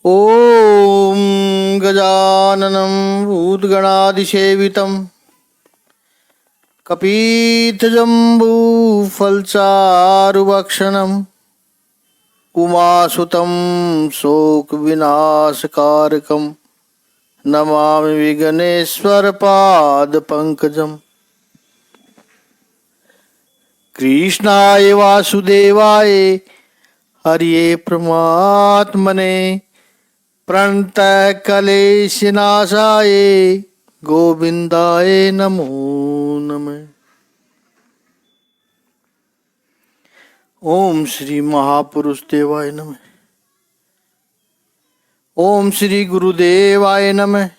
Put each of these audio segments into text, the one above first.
ॐ गजाननं भूतगणाधिसेवितं कपीतजम्बूफलचारुभक्षणम् उमासुतं शोकविनाशकारकं नमामि विघ्नेश्वरपादपङ्कजम्। कृष्णाय वासुदेवाय हरिये परमात्मने प्रणतक्लेशनाशाय गोविन्दाय नमो नमः। ओम श्री महापुरुष देवाय नमः। ओम श्री गुरुदेवाय नमः।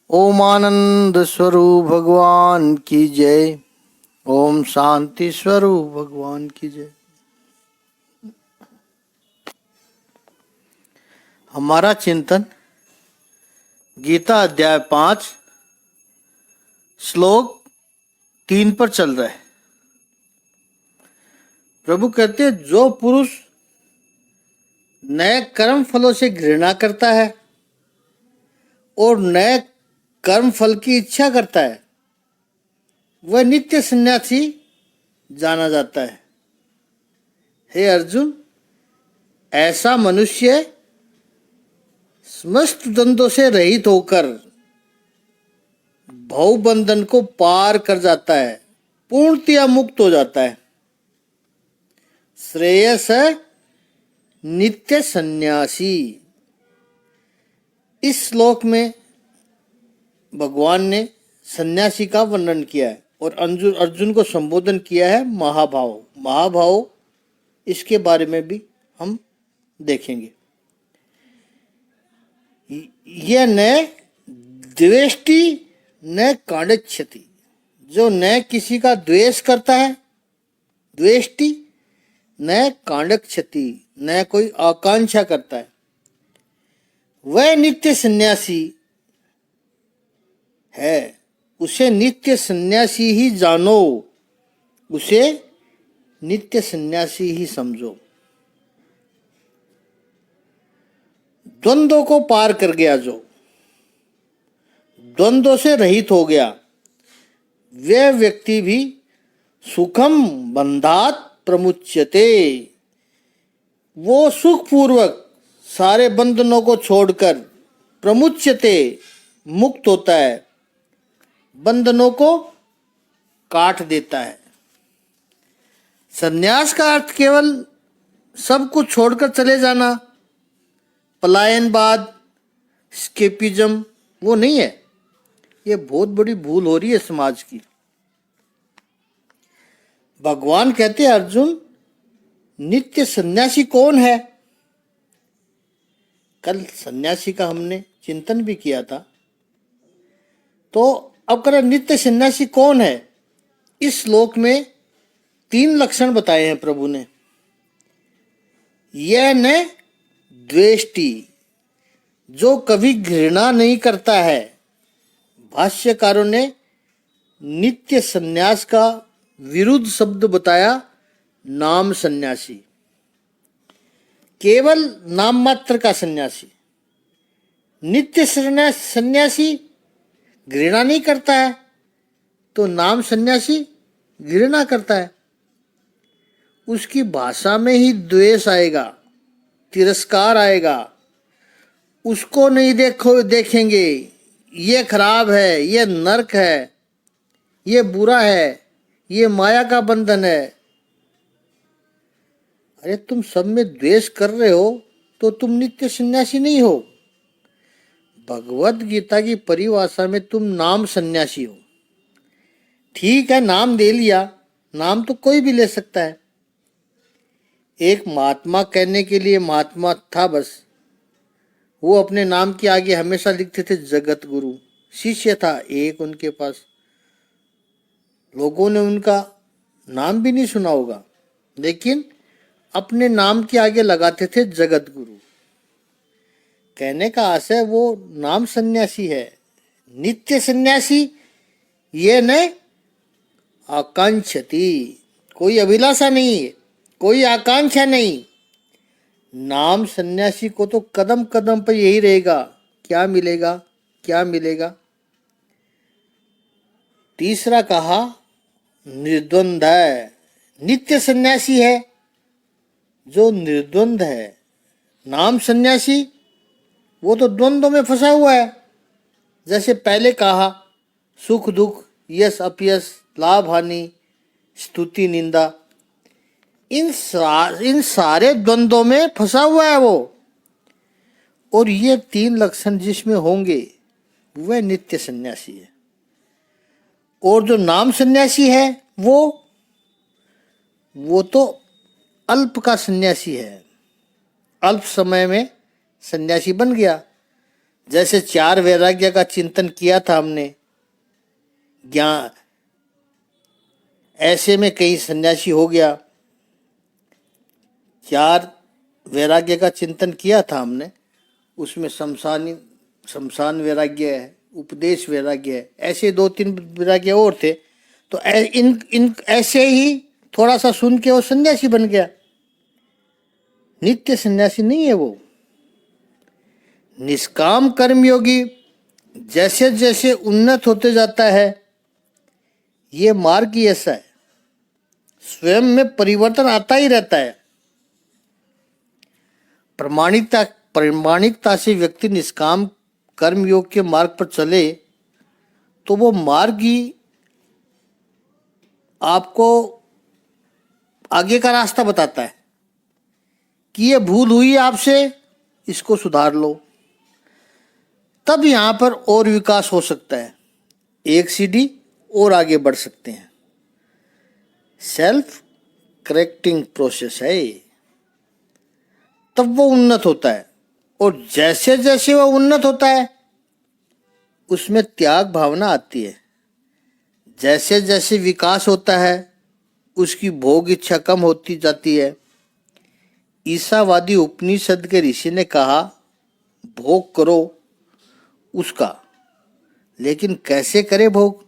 ओम आनंद स्वरूप भगवान की जय। ओम शांति स्वरूप भगवान की जय। हमारा चिंतन गीता अध्याय 5 श्लोक 3 पर चल रहा है। प्रभु कहते हैं, जो पुरुष नए कर्म फलों से घृणा करता है और नए कर्म फल की इच्छा करता है, वह नित्य सन्यासी जाना जाता है। हे अर्जुन, ऐसा मनुष्य समस्त द्वंद्वों से रहित होकर भव बंधन को पार कर जाता है, पूर्णतया मुक्त हो जाता है। श्रेयस है नित्य सन्यासी। इस श्लोक में भगवान ने सन्यासी का वर्णन किया है और अर्जुन को संबोधन किया है महाभाव। इसके बारे में भी हम देखेंगे। यह न द्वेष्टि न कांडच्छति, जो न किसी का द्वेष करता है, द्वेष्टि न कांडक्षति, न कोई आकांक्षा करता है, वह नित्य सन्यासी है। उसे नित्य सन्यासी ही जानो, उसे नित्य सन्यासी ही समझो। द्वंद्वों को पार कर गया, जो द्वंद्वों से रहित हो गया, वह व्यक्ति भी सुखम बंधात प्रमुच्यते। वो सुखपूर्वक सारे बंधनों को छोड़कर प्रमुच्यते मुक्त होता है, बंधनों को काट देता है। संन्यास का अर्थ केवल सब कुछ छोड़कर चले जाना, पलायनवाद, स्केपिज्म, वो नहीं है। ये बहुत बड़ी भूल हो रही है समाज की। भगवान कहते हैं, अर्जुन, नित्य सन्यासी कौन है? कल सन्यासी का हमने चिंतन भी किया था। तो अब करें, नित्य सन्यासी कौन है? इस श्लोक में 3 लक्षण बताए हैं प्रभु ने। यह न द्वेष्टि, जो कभी घृणा नहीं करता है। भाष्यकारों ने नित्य सन्यास का विरुद्ध शब्द बताया, नाम सन्यासी, केवल नाम मात्र का सन्यासी। नित्य सन्यासी घृणा नहीं करता है, तो नाम सन्यासी घृणा करता है। उसकी भाषा में ही द्वेष आएगा, तिरस्कार आएगा। उसको नहीं देखेंगे, ये खराब है, ये नरक है, ये बुरा है, ये माया का बंधन है। अरे तुम सब में द्वेष कर रहे हो तो तुम नित्य सन्यासी नहीं हो। भगवत गीता की परिभाषा में तुम नाम सन्यासी हो। ठीक है, नाम दे लिया, नाम तो कोई भी ले सकता है। एक महात्मा कहने के लिए महात्मा था बस। वो अपने नाम के आगे हमेशा लिखते थे जगत गुरु। शिष्य था एक उनके पास, लोगों ने उनका नाम भी नहीं सुना होगा, लेकिन अपने नाम के आगे लगाते थे जगत गुरु। कहने का आशय वो नाम सन्यासी है। नित्य सन्यासी ये न आकांक्षति, कोई अभिलाषा नहीं है, कोई आकांक्षा नहीं, नाम सन्यासी को तो कदम कदम पर यही रहेगा, क्या मिलेगा क्या मिलेगा। तीसरा कहा निर्द्वंद है, नित्य सन्यासी है जो निर्द्वंद है। नाम सन्यासी वो तो द्वंद्व में फंसा हुआ है। जैसे पहले कहा, सुख दुख, यश अपयश, लाभ हानि, स्तुति निंदा, इन सारे द्वंद्वों में फंसा हुआ है वो। और ये तीन लक्षण जिसमें होंगे वह नित्य सन्यासी है। और जो नाम सन्यासी है वो तो अल्प का सन्यासी है, अल्प समय में सन्यासी बन गया। जैसे 4 वैराग्य का चिंतन किया था हमने, ज्ञान ऐसे में कहीं सन्यासी हो गया। 4 वैराग्य का चिंतन किया था हमने, उसमें शमशान वैराग्य है, उपदेश वैराग्य है, ऐसे 2-3 वैराग्य और थे। तो इन ऐसे ही थोड़ा सा सुन के वो सन्यासी बन गया। नित्य सन्यासी नहीं है वो। निष्काम कर्मयोगी जैसे जैसे उन्नत होते जाता है, ये मार्ग ही ऐसा है, स्वयं में परिवर्तन आता ही रहता है। प्रामाणिकता से व्यक्ति निष्काम कर्मयोग के मार्ग पर चले तो वो मार्ग ही आपको आगे का रास्ता बताता है कि ये भूल हुई आपसे, इसको सुधार लो। तब यहाँ पर और विकास हो सकता है, एक सीढ़ी और आगे बढ़ सकते हैं। सेल्फ करेक्टिंग प्रोसेस है, तब वो उन्नत होता है। और जैसे जैसे वो उन्नत होता है उसमें त्याग भावना आती है। जैसे जैसे विकास होता है उसकी भोग इच्छा कम होती जाती है। ईसावादी उपनिषद के ऋषि ने कहा, भोग करो उसका, लेकिन कैसे करे भोग?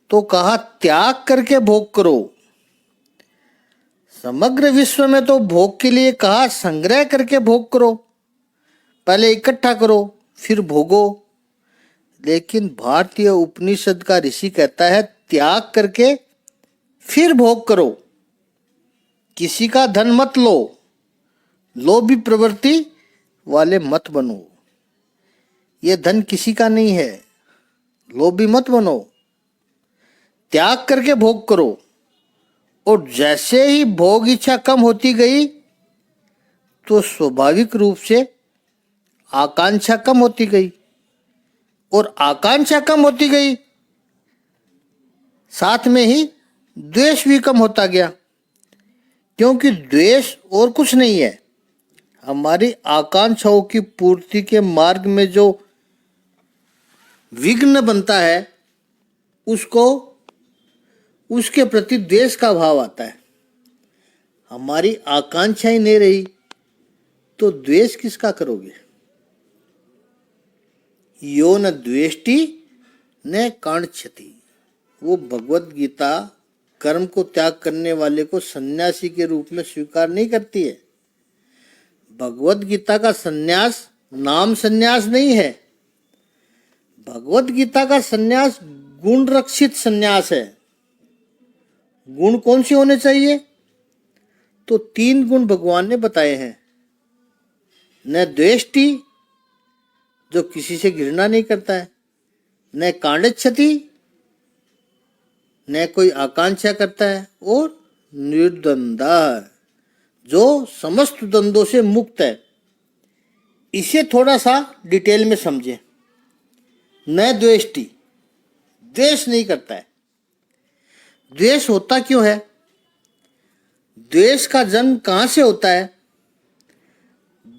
तो कहा त्याग करके भोग करो। समग्र विश्व में तो भोग के लिए कहा संग्रह करके भोग करो, पहले इकट्ठा करो फिर भोगो। लेकिन भारतीय उपनिषद का ऋषि कहता है त्याग करके फिर भोग करो। किसी का धन मत लो, लोभी प्रवृत्ति वाले मत बनो। ये धन किसी का नहीं है, लोभी मत बनो, त्याग करके भोग करो। और जैसे ही भोग इच्छा कम होती गई तो स्वाभाविक रूप से आकांक्षा कम होती गई, और आकांक्षा कम होती गई साथ में ही द्वेष भी कम होता गया। क्योंकि द्वेष और कुछ नहीं है, हमारी आकांक्षाओं की पूर्ति के मार्ग में जो विघ्न बनता है उसको, उसके प्रति द्वेष का भाव आता है। हमारी आकांक्षा ही नहीं रही तो द्वेष किसका करोगे? यो न द्वेष्टि न कांक्षति। वो भगवत गीता कर्म को त्याग करने वाले को सन्यासी के रूप में स्वीकार नहीं करती है। भगवत गीता का सन्यास नाम सन्यास नहीं है। भगवत गीता का सन्यास गुण रक्षित सन्यास है। गुण कौन से होने चाहिए? तो 3 गुण भगवान ने बताए हैं। न द्वेष्टि, जो किसी से घृणा नहीं करता है, न कांडच्छति, न कोई आकांक्षा करता है, और निर्द्वंदा, जो समस्त द्वंद्वों से मुक्त है। इसे थोड़ा सा डिटेल में समझें। न द्वेष्टि, द्वेष नहीं करता है। द्वेष होता क्यों है? द्वेष का जन्म कहां से होता है?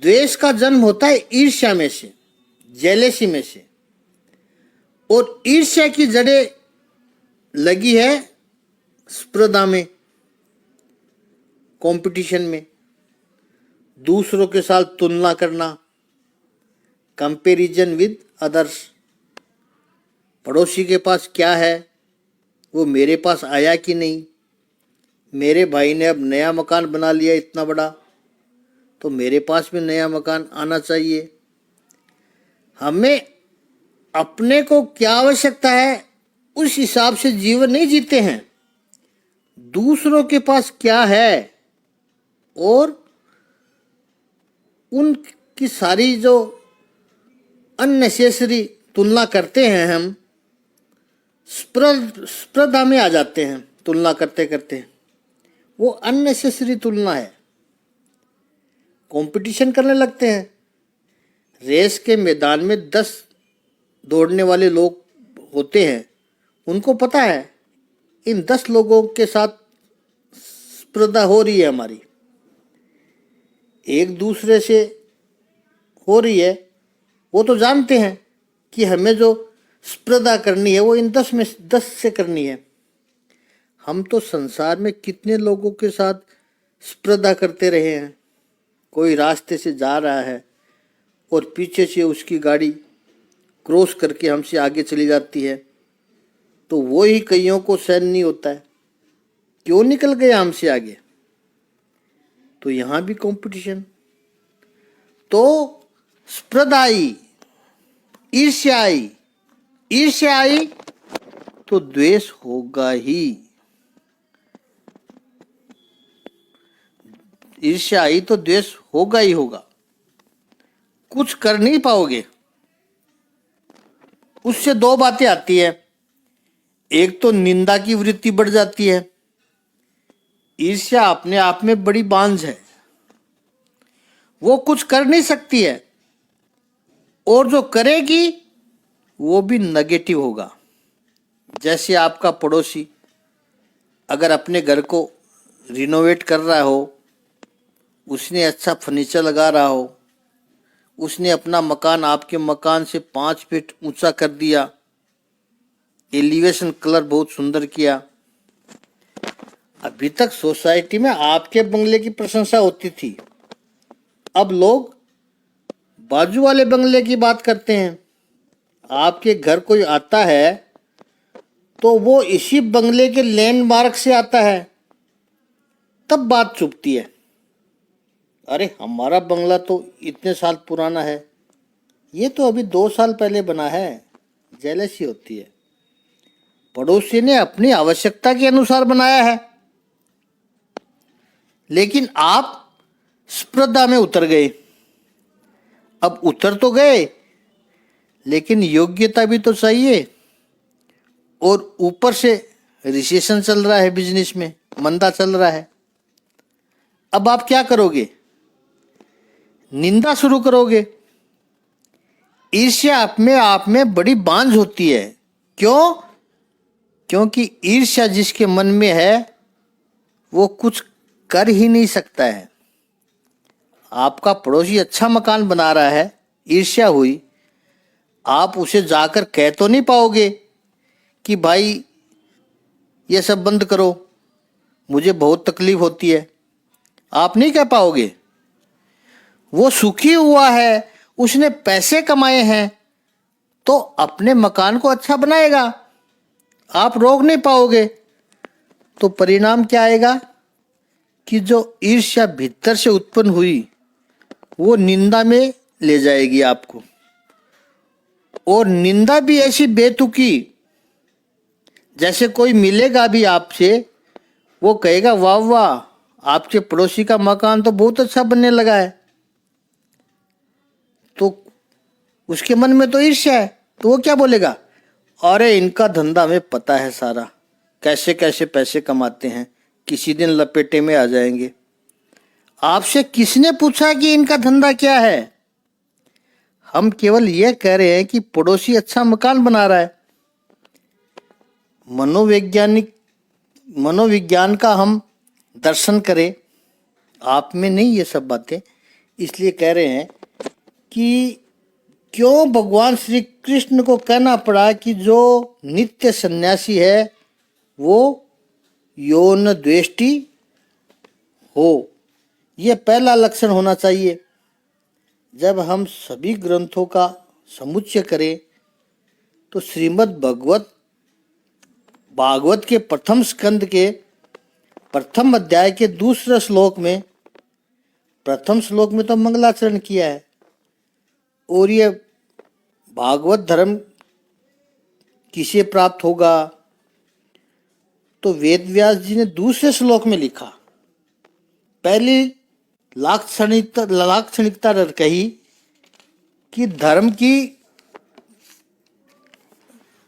द्वेष का जन्म होता है ईर्ष्या में से, जेलेसी में से। और ईर्ष्या की जड़ें लगी है स्पर्धा में, कंपटीशन में, दूसरों के साथ तुलना करना, कंपैरिजन विद अदर्स। पड़ोसी के पास क्या है, वो मेरे पास आया कि नहीं, मेरे भाई ने अब नया मकान बना लिया इतना बड़ा, तो मेरे पास भी नया मकान आना चाहिए। हमें अपने को क्या आवश्यकता है उस हिसाब से जीवन नहीं जीते हैं। दूसरों के पास क्या है और उनकी सारी जो अननेसेसरी तुलना करते हैं, हम स्पर्धा में आ जाते हैं। तुलना करते करते वो अननेसेसरी तुलना है। कंपटीशन करने लगते हैं। रेस के मैदान में 10 दौड़ने वाले लोग होते हैं, उनको पता है इन 10 लोगों के साथ स्पर्धा हो रही है, हमारी एक दूसरे से हो रही है। वो तो जानते हैं कि हमें जो स्पर्धा करनी है वो इन 10 में 10 से करनी है। हम तो संसार में कितने लोगों के साथ स्पर्धा करते रहे हैं। कोई रास्ते से जा रहा है और पीछे से उसकी गाड़ी क्रॉस करके हमसे आगे चली जाती है, तो वो ही कईयों को सहन नहीं होता है, क्यों निकल गया हमसे आगे। तो यहाँ भी कंपटीशन, तो स्पर्धा आई, ईर्ष्या आई, ईर्ष्या आई तो द्वेष होगा ही। ईर्ष्या आई तो द्वेष होगा ही होगा। कुछ कर नहीं पाओगे। उससे 2 बातें आती है। एक तो निंदा की वृत्ति बढ़ जाती है। ईर्ष्या अपने आप में बड़ी बांझ है, वो कुछ कर नहीं सकती है, और जो करेगी वो भी नेगेटिव होगा। जैसे आपका पड़ोसी अगर अपने घर को रिनोवेट कर रहा हो, उसने अच्छा फर्नीचर लगा रहा हो, उसने अपना मकान आपके मकान से 5 फीट ऊंचा कर दिया, एलिवेशन कलर बहुत सुंदर किया। अभी तक सोसाइटी में आपके बंगले की प्रशंसा होती थी, अब लोग बाजू वाले बंगले की बात करते हैं। आपके घर कोई आता है तो वो इसी बंगले के लैंडमार्क से आता है, तब बात चुभती है। अरे हमारा बंगला तो इतने साल पुराना है, ये तो अभी 2 साल पहले बना है। जेलसी होती है। पड़ोसी ने अपनी आवश्यकता के अनुसार बनाया है, लेकिन आप स्पर्धा में उतर गए। अब उतर तो गए, लेकिन योग्यता भी तो चाहिए। और ऊपर से रिसेशन चल रहा है, बिजनेस में मंदा चल रहा है। अब आप क्या करोगे? निंदा शुरू करोगे। ईर्ष्या अपने आप में बड़ी बांझ होती है। क्यों? क्योंकि ईर्ष्या जिसके मन में है वो कुछ कर ही नहीं सकता है। आपका पड़ोसी अच्छा मकान बना रहा है, ईर्ष्या हुई, आप उसे जाकर कह तो नहीं पाओगे कि भाई ये सब बंद करो, मुझे बहुत तकलीफ होती है। आप नहीं कह पाओगे। वो सुखी हुआ है, उसने पैसे कमाए हैं, तो अपने मकान को अच्छा बनाएगा, आप रोक नहीं पाओगे। तो परिणाम क्या आएगा कि जो ईर्ष्या भीतर से उत्पन्न हुई वो निंदा में ले जाएगी आपको। और निंदा भी ऐसी बेतुकी, जैसे कोई मिलेगा भी आपसे, वो कहेगा वाह वाह, आपके पड़ोसी का मकान तो बहुत अच्छा बनने लगा है। तो उसके मन में तो ईर्ष्या है, तो वो क्या बोलेगा? अरे इनका धंधा हमें पता है सारा, कैसे कैसे पैसे कमाते हैं, किसी दिन लपेटे में आ जाएंगे। आपसे किसने पूछा कि इनका धंधा क्या है? हम केवल यह कह रहे हैं कि पड़ोसी अच्छा मकान बना रहा है। मनोविज्ञान का हम दर्शन करें, आप में नहीं ये सब बातें, इसलिए कह रहे हैं कि क्यों भगवान श्री कृष्ण को कहना पड़ा कि जो नित्य सन्यासी है वो यौन द्वेष्टि हो। यह पहला लक्षण होना चाहिए। जब हम सभी ग्रंथों का समुच्चय करें तो श्रीमद् भागवत के प्रथम स्कंद के प्रथम अध्याय के दूसरे श्लोक में प्रथम श्लोक में तो मंगलाचरण किया है, और ये भागवत धर्म किसे प्राप्त होगा, तो वेद व्यास जी ने दूसरे श्लोक में लिखा। पहली लाक्षणिकता कही कि धर्म की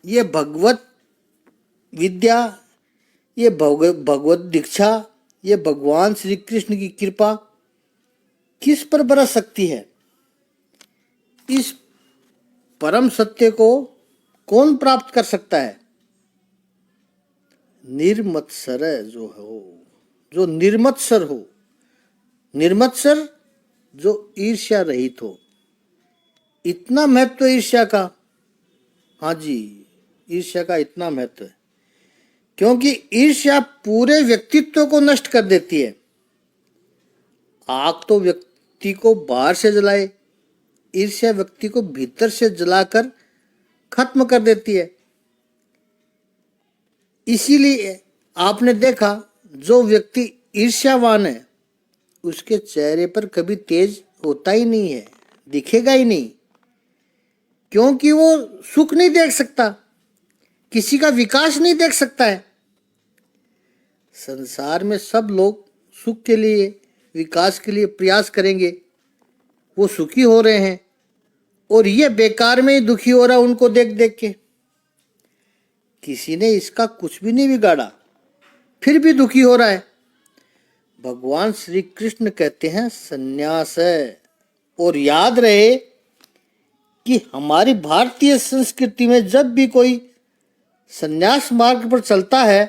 ये भगवत विद्या, ये भगवत दीक्षा, ये भगवान श्री कृष्ण की कृपा किस पर बरस सकती है, इस परम सत्य को कौन प्राप्त कर सकता है। निर्मत्सर जो हो, जो निर्मत्सर हो, निर्मत्सर जो ईर्ष्या रहित हो। इतना महत्व ईर्ष्या का, हाँ जी, ईर्ष्या का इतना महत्व है, क्योंकि ईर्ष्या पूरे व्यक्तित्व को नष्ट कर देती है। आग तो व्यक्ति को बाहर से जलाए, ईर्ष्या व्यक्ति को भीतर से जलाकर खत्म कर देती है। इसीलिए आपने देखा, जो व्यक्ति ईर्ष्यावान है उसके चेहरे पर कभी तेज होता ही नहीं है, दिखेगा ही नहीं, क्योंकि वो सुख नहीं देख सकता, किसी का विकास नहीं देख सकता है। संसार में सब लोग सुख के लिए, विकास के लिए प्रयास करेंगे, वो सुखी हो रहे हैं, और ये बेकार में ही दुखी हो रहा उनको देख देख के। किसी ने इसका कुछ भी नहीं बिगाड़ा, फिर भी दुखी हो रहा है। भगवान श्री कृष्ण कहते हैं संन्यास है। और याद रहे कि हमारी भारतीय संस्कृति में जब भी कोई संन्यास मार्ग पर चलता है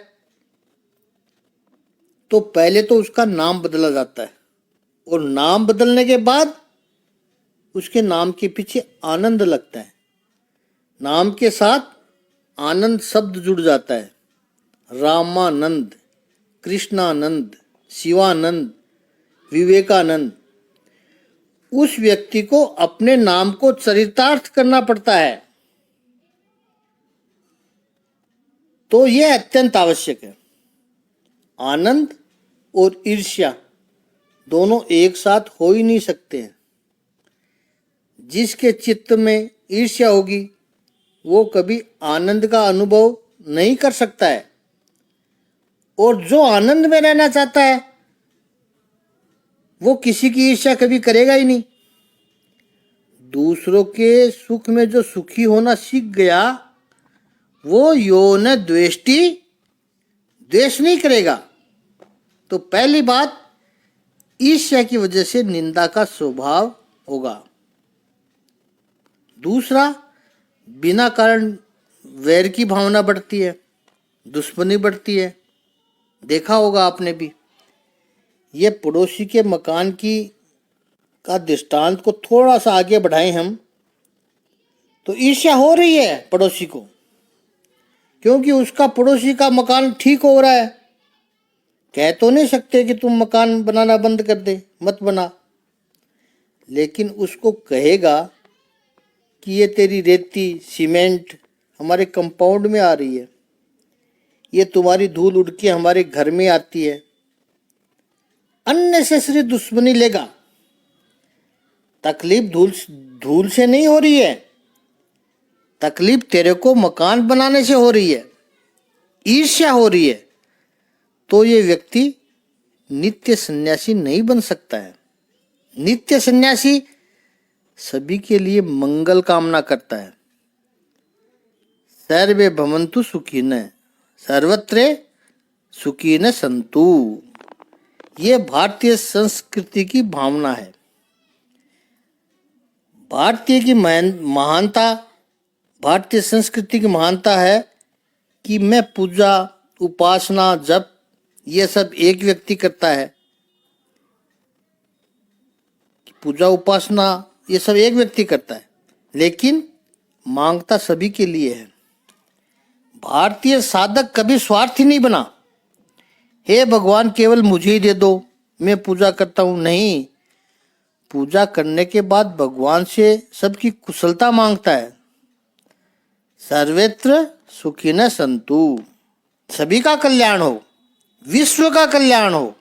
तो पहले तो उसका नाम बदला जाता है, और नाम बदलने के बाद उसके नाम के पीछे आनंद लगता है। नाम के साथ आनंद शब्द जुड़ जाता है। रामानंद, कृष्णानंद, शिवानंद, विवेकानंद। उस व्यक्ति को अपने नाम को चरितार्थ करना पड़ता है, तो यह अत्यंत आवश्यक है। आनंद और ईर्ष्या दोनों एक साथ हो ही नहीं सकते हैं। जिसके चित्त में ईर्ष्या होगी वो कभी आनंद का अनुभव नहीं कर सकता है, और जो आनंद में रहना चाहता है वो किसी की ईर्ष्या कभी करेगा ही नहीं। दूसरों के सुख में जो सुखी होना सीख गया वो यौन द्वेष्टि द्वेष नहीं करेगा। तो पहली बात, ईर्ष्या की वजह से निंदा का स्वभाव होगा। दूसरा, बिना कारण वैर की भावना बढ़ती है, दुश्मनी बढ़ती है। देखा होगा आपने भी। ये पड़ोसी के मकान का दृष्टांत को थोड़ा सा आगे बढ़ाएं हम, तो ईर्ष्या हो रही है पड़ोसी को, क्योंकि उसका पड़ोसी का मकान ठीक हो रहा है। कह तो नहीं सकते कि तुम मकान बनाना बंद कर दे, मत बना, लेकिन उसको कहेगा कि ये तेरी रेती सीमेंट हमारे कंपाउंड में आ रही है, ये तुम्हारी धूल उड़ के हमारे घर में आती है। अननेसेसरी दुश्मनी लेगा। तकलीफ धूल से नहीं हो रही है, तकलीफ तेरे को मकान बनाने से हो रही है, ईर्ष्या हो रही है। तो ये व्यक्ति नित्य सन्यासी नहीं बन सकता है। नित्य सन्यासी सभी के लिए मंगल कामना करता है। सर्वे भवन्तु सुखिनः सर्वत्र सुखिनः सन्तु। ये भारतीय संस्कृति की भावना है। भारतीय संस्कृति की महानता है कि मैं पूजा, उपासना, जप ये सब एक व्यक्ति करता है। पूजा उपासना ये सब एक व्यक्ति करता है, लेकिन मांगता सभी के लिए है। भारतीय साधक कभी स्वार्थी नहीं बना, हे भगवान केवल मुझे ही दे दो, मैं पूजा करता हूँ। नहीं, पूजा करने के बाद भगवान से सबकी कुशलता मांगता है। सर्वत्र सुखिनः सन्तु, सभी का कल्याण हो, विश्व का कल्याण हो।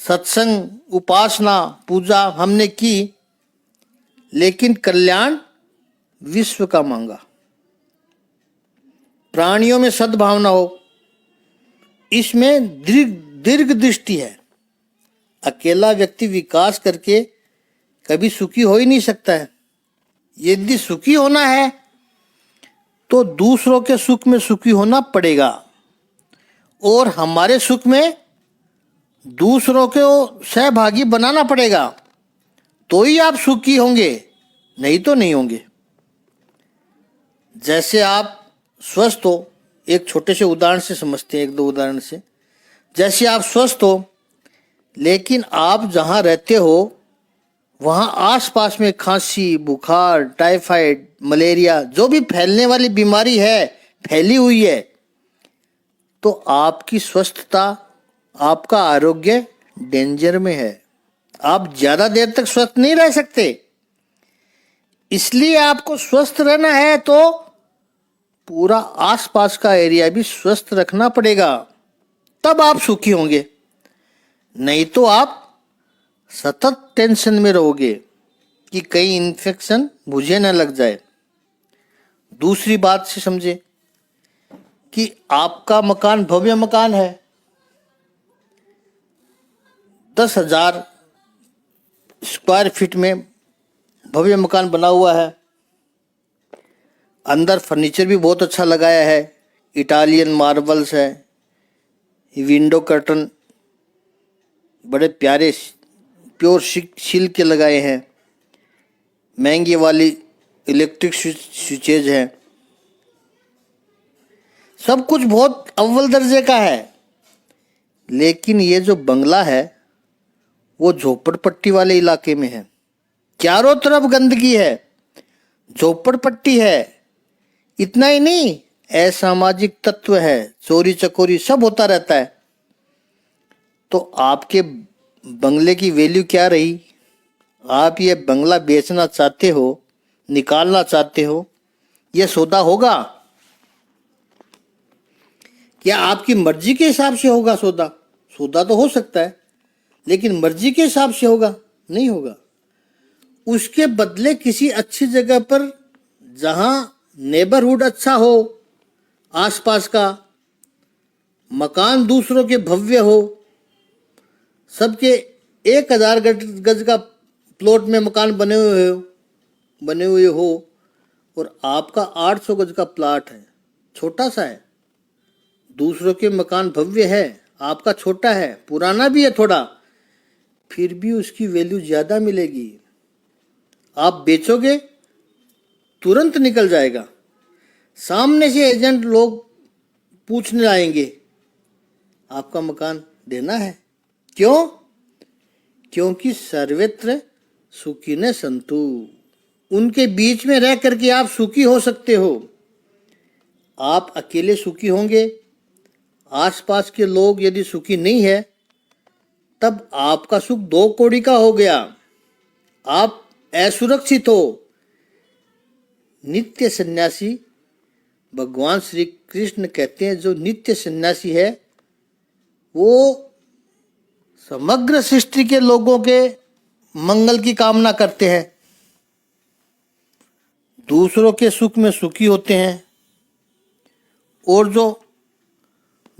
सत्संग, उपासना, पूजा हमने की, लेकिन कल्याण विश्व का मांगा। प्राणियों में सद्भावना हो, इसमें दीर्घ दृष्टि है। अकेला व्यक्ति विकास करके कभी सुखी हो ही नहीं सकता है। यदि सुखी होना है तो दूसरों के सुख में सुखी होना पड़ेगा, और हमारे सुख में दूसरों को सहभागी बनाना पड़ेगा, तो ही आप सुखी होंगे, नहीं तो नहीं होंगे। जैसे आप स्वस्थ हो, एक छोटे से उदाहरण से समझते हैं, एक दो उदाहरण से। जैसे आप स्वस्थ हो, लेकिन आप जहाँ रहते हो वहाँ आसपास में खांसी, बुखार, टाइफाइड, मलेरिया, जो भी फैलने वाली बीमारी है फैली हुई है, तो आपकी स्वस्थता, आपका आरोग्य डेंजर में है। आप ज़्यादा देर तक स्वस्थ नहीं रह सकते। इसलिए आपको स्वस्थ रहना है तो पूरा आसपास का एरिया भी स्वस्थ रखना पड़ेगा, तब आप सुखी होंगे। नहीं तो आप सतत टेंशन में रहोगे कि कहीं इन्फेक्शन मुझे न लग जाए। दूसरी बात से समझे कि आपका मकान भव्य मकान है, 10,000 स्क्वायर फीट में भव्य मकान बना हुआ है। अंदर फर्नीचर भी बहुत अच्छा लगाया है, इटालियन मार्बल्स है, विंडो कर्टन बड़े प्यारे प्योर सिल्क के लगाए हैं, महंगी वाली इलेक्ट्रिक स्विचेज हैं, सब कुछ बहुत अव्वल दर्जे का है। लेकिन ये जो बंगला है वो झोपड़पट्टी वाले इलाके में है, चारों तरफ गंदगी है, झोपड़पट्टी है। इतना ही नहीं, असामाजिक तत्व है, चोरी चकोरी सब होता रहता है। तो आपके बंगले की वैल्यू क्या रही? आप ये बंगला बेचना चाहते हो, निकालना चाहते हो, ये सौदा होगा क्या? आपकी मर्जी के हिसाब से होगा सौदा? सौदा तो हो सकता है, लेकिन मर्जी के हिसाब से होगा? नहीं होगा। उसके बदले किसी अच्छी जगह पर, जहां नेबरहुड अच्छा हो, आसपास का मकान दूसरों के भव्य हो, सबके 1,000 गज का प्लॉट में मकान बने हुए हो, और आपका 800 गज का प्लॉट है, छोटा सा है। दूसरों के मकान भव्य है, आपका छोटा है, पुराना भी है थोड़ा, फिर भी उसकी वैल्यू ज़्यादा मिलेगी। आप बेचोगे, तुरंत निकल जाएगा। सामने से एजेंट लोग पूछने आएंगे, आपका मकान देना है। क्यों? क्योंकि सर्वत्र सुखी न संतु, उनके बीच में रह करके आप सुखी हो सकते हो। आप अकेले सुखी होंगे, आसपास के लोग यदि सुखी नहीं है, तब आपका सुख 2 कौड़ी का हो गया, आप असुरक्षित हो। नित्य सन्यासी, भगवान श्री कृष्ण कहते हैं, जो नित्य सन्यासी है वो समग्र सृष्टि के लोगों के मंगल की कामना करते हैं, दूसरों के सुख में सुखी होते हैं। और जो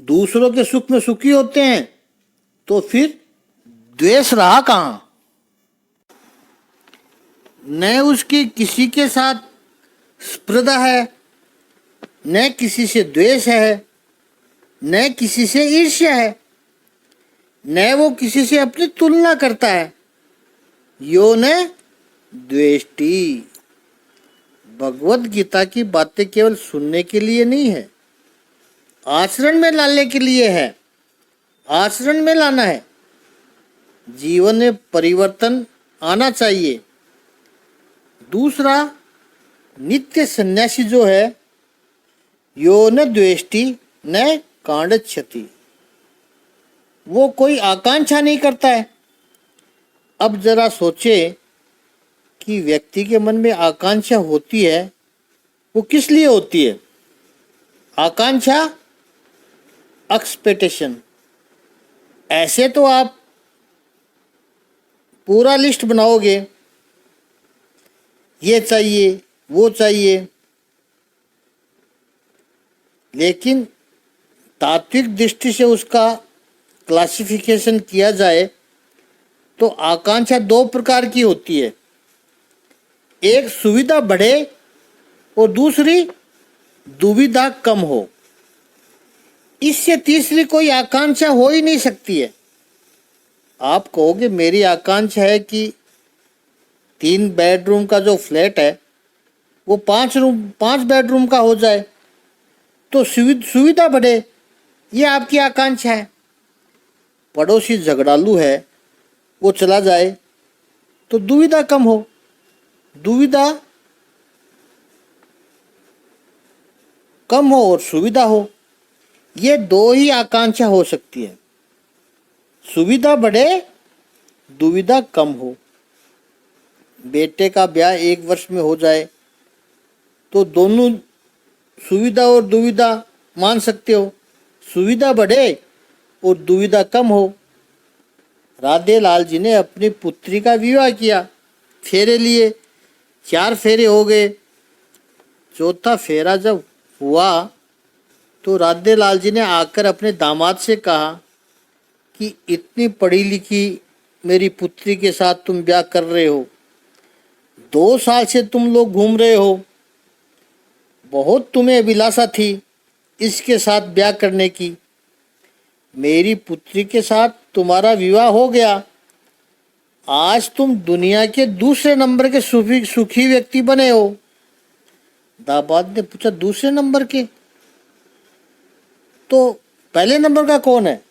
दूसरों के सुख में सुखी होते हैं, तो फिर द्वेष रहा कहाँ? न उसकी किसी के साथ स्पर्धा है, न किसी से द्वेष है, न किसी से ईर्ष्या है, न वो किसी से अपनी तुलना करता है। यो न द्वेष्टि। भगवत गीता की बातें केवल सुनने के लिए नहीं है, आचरण में लाने के लिए है। आचरण में लाना है, जीवन में परिवर्तन आना चाहिए। दूसरा, नित्य सन्यासी जो है, यो न द्वेष्टि न कांडच्छति, वो कोई आकांक्षा नहीं करता है। अब जरा सोचे कि व्यक्ति के मन में आकांक्षा होती है, वो किस लिए होती है? आकांक्षा, एक्सपेक्टेशन। ऐसे तो आप पूरा लिस्ट बनाओगे, ये चाहिए वो चाहिए, लेकिन तात्विक दृष्टि से उसका क्लासिफिकेशन किया जाए तो आकांक्षा दो प्रकार की होती है। एक सुविधा बढ़े और दूसरी दुविधा कम हो। इससे तीसरी कोई आकांक्षा हो ही नहीं सकती है। आप कहोगे मेरी आकांक्षा है कि 3 बेडरूम का जो फ्लैट है वो 5 बेडरूम का हो जाए तो सुविधा बढ़े, ये आपकी आकांक्षा है। पड़ोसी झगड़ालू है, वो चला जाए तो दुविधा कम हो। दुविधा कम हो और सुविधा हो, ये दो ही आकांक्षा हो सकती है। सुविधा बढ़े, दुविधा कम हो। बेटे का ब्याह 1 वर्ष में हो जाए तो दोनों सुविधा और दुविधा मान सकते हो। सुविधा बढ़े और दुविधा कम हो। राधे लाल जी ने अपनी पुत्री का विवाह किया, फेरे लिए, 4 फेरे हो गए। चौथा फेरा जब हुआ तो राधे लाल जी ने आकर अपने दामाद से कहा कि इतनी पढ़ी लिखी मेरी पुत्री के साथ तुम ब्याह कर रहे हो, 2 साल से तुम लोग घूम रहे हो, बहुत तुम्हें अभिलाषा थी इसके साथ ब्याह करने की। मेरी पुत्री के साथ तुम्हारा विवाह हो गया, आज तुम दुनिया के दूसरे नंबर के सुखी व्यक्ति बने हो। दामाद ने पूछा दूसरे नंबर के, तो पहले नंबर का कौन है?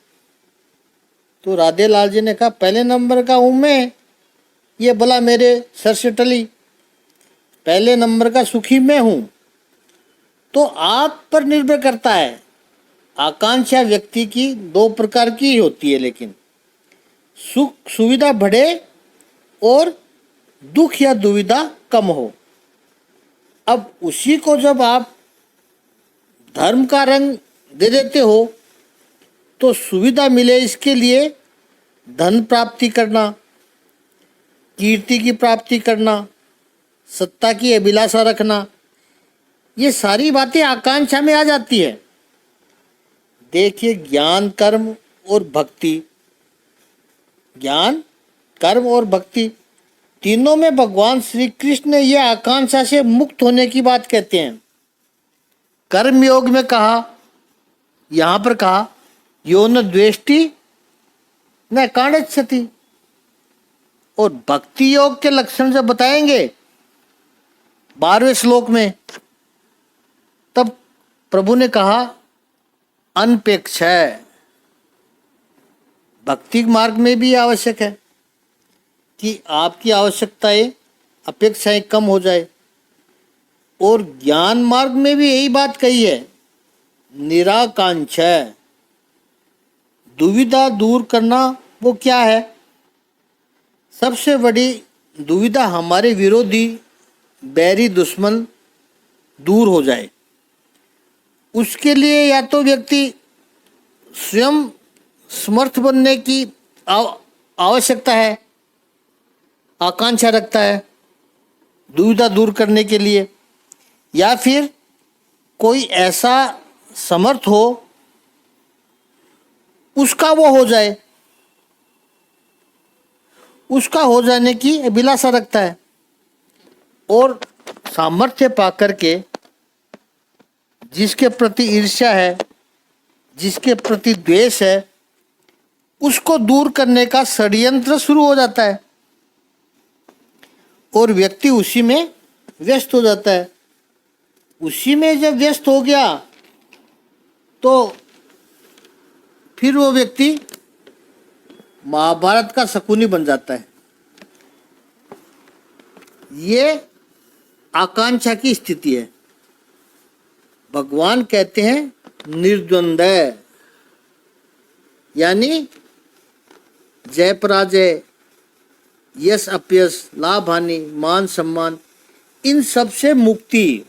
तो राधे लाल जी ने कहा पहले नंबर का हूं मैं, ये भला मेरे सर से टली, पहले नंबर का सुखी मैं हूं। तो आप पर निर्भर करता है। आकांक्षा व्यक्ति की 2 प्रकार की होती है, लेकिन सुख सुविधा बढ़े और दुख या दुविधा कम हो। अब उसी को जब आप धर्म का रंग दे देते हो तो सुविधा मिले इसके लिए धन प्राप्ति करना, कीर्ति की प्राप्ति करना, सत्ता की अभिलाषा रखना, ये सारी बातें आकांक्षा में आ जाती है। देखिए, ज्ञान कर्म और भक्ति, ज्ञान कर्म और भक्ति तीनों में भगवान श्री कृष्ण ने यह आकांक्षा से मुक्त होने की बात कहते हैं। कर्म योग में कहा, यहाँ पर कहा यो न द्वेष्टि न कांक्षति, और भक्ति योग के लक्षण जब बताएंगे 12वें श्लोक में, तब प्रभु ने कहा अनपेक्षा। भक्ति मार्ग में भी आवश्यक है कि आपकी आवश्यकताएं अपेक्षाएं कम हो जाए, और ज्ञान मार्ग में भी यही बात कही है, निराकांक्षा। दुविधा दूर करना वो क्या है? सबसे बड़ी दुविधा हमारे विरोधी बैरी दुश्मन दूर हो जाए। उसके लिए या तो व्यक्ति स्वयं समर्थ बनने की आवश्यकता है, आकांक्षा रखता है दुविधा दूर करने के लिए, या फिर कोई ऐसा समर्थ हो उसका वो हो जाए, उसका हो जाने की अभिलाषा रखता है। और सामर्थ्य पाकर के जिसके प्रति ईर्ष्या है, जिसके प्रति द्वेष है, उसको दूर करने का षड्यंत्र शुरू हो जाता है और व्यक्ति उसी में व्यस्त हो जाता है। उसी में जब व्यस्त हो गया तो फिर वो व्यक्ति महाभारत का शकुनी बन जाता है। ये आकांक्षा की स्थिति है। भगवान कहते हैं निर्द्वंद्व, यानी जय पराजय, यश अपयश, लाभ हानि, मान सम्मान, इन सब से मुक्ति।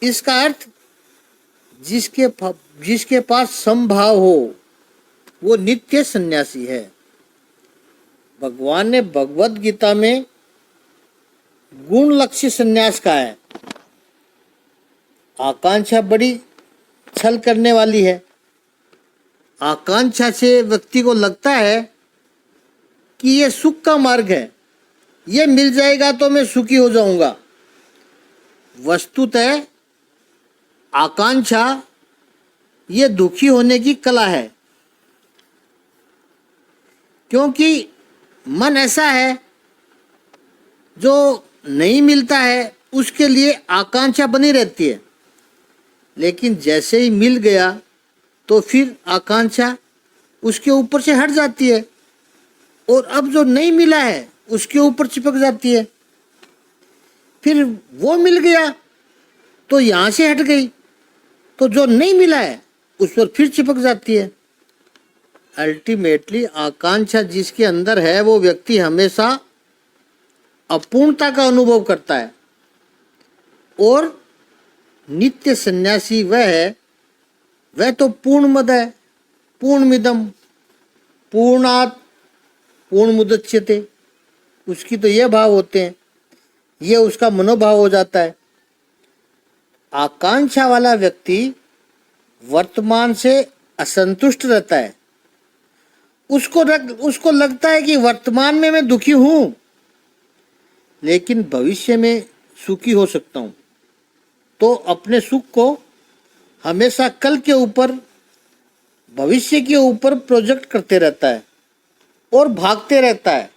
इसका अर्थ जिसके पास समभाव हो वो नित्य सन्यासी है। भगवान ने भगवत गीता में गुण लक्ष्य संन्यास कहा है। आकांक्षा बड़ी छल करने वाली है। आकांक्षा से व्यक्ति को लगता है कि ये सुख का मार्ग है, ये मिल जाएगा तो मैं सुखी हो जाऊंगा। वस्तुतः आकांक्षा ये दुखी होने की कला है, क्योंकि मन ऐसा है जो नहीं मिलता है उसके लिए आकांक्षा बनी रहती है, लेकिन जैसे ही मिल गया तो फिर आकांक्षा उसके ऊपर से हट जाती है और अब जो नहीं मिला है उसके ऊपर चिपक जाती है। फिर वो मिल गया तो यहाँ से हट गई, तो जो नहीं मिला है उस पर फिर चिपक जाती है। अल्टीमेटली आकांक्षा जिसके अंदर है वो व्यक्ति हमेशा अपूर्णता का अनुभव करता है, और नित्य सन्यासी वह तो पूर्णमद है, पूर्णमिदम पूर्णात् पूर्णमुदच्यते, उसकी तो ये भाव होते हैं, ये उसका मनोभाव हो जाता है। आकांक्षा वाला व्यक्ति वर्तमान से असंतुष्ट रहता है। उसको लगता है कि वर्तमान में मैं दुखी हूं, लेकिन भविष्य में सुखी हो सकता हूं। तो अपने सुख को हमेशा कल के ऊपर, भविष्य के ऊपर प्रोजेक्ट करते रहता है और भागते रहता है।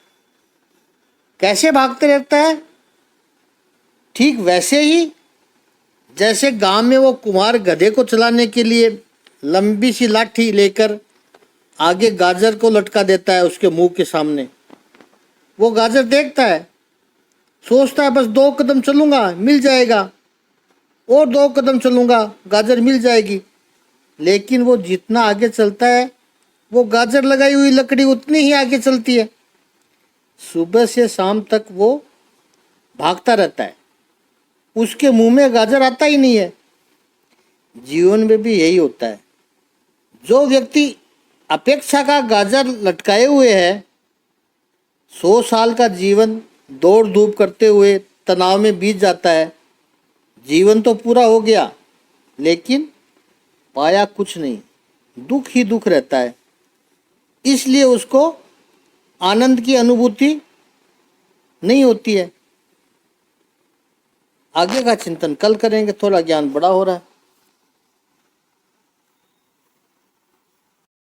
कैसे भागते रहता है? ठीक वैसे ही जैसे गांव में वो कुम्हार गधे को चलाने के लिए लंबी सी लाठी लेकर आगे गाजर को लटका देता है उसके मुंह के सामने। वो गाजर देखता है, सोचता है बस 2 कदम चलूंगा मिल जाएगा, और 2 कदम चलूंगा गाजर मिल जाएगी। लेकिन वो जितना आगे चलता है वो गाजर लगाई हुई लकड़ी उतनी ही आगे चलती है। सुबह से शाम तक वो भागता रहता है, उसके मुंह में गाजर आता ही नहीं है। जीवन में भी यही होता है। जो व्यक्ति अपेक्षा का गाजर लटकाए हुए है, 100 साल का जीवन दौड़ धूप करते हुए तनाव में बीत जाता है। जीवन तो पूरा हो गया, लेकिन पाया कुछ नहीं, दुख ही दुख रहता है। इसलिए उसको आनंद की अनुभूति नहीं होती है। आगे का चिंतन कल करेंगे, थोड़ा ज्ञान बड़ा हो रहा है।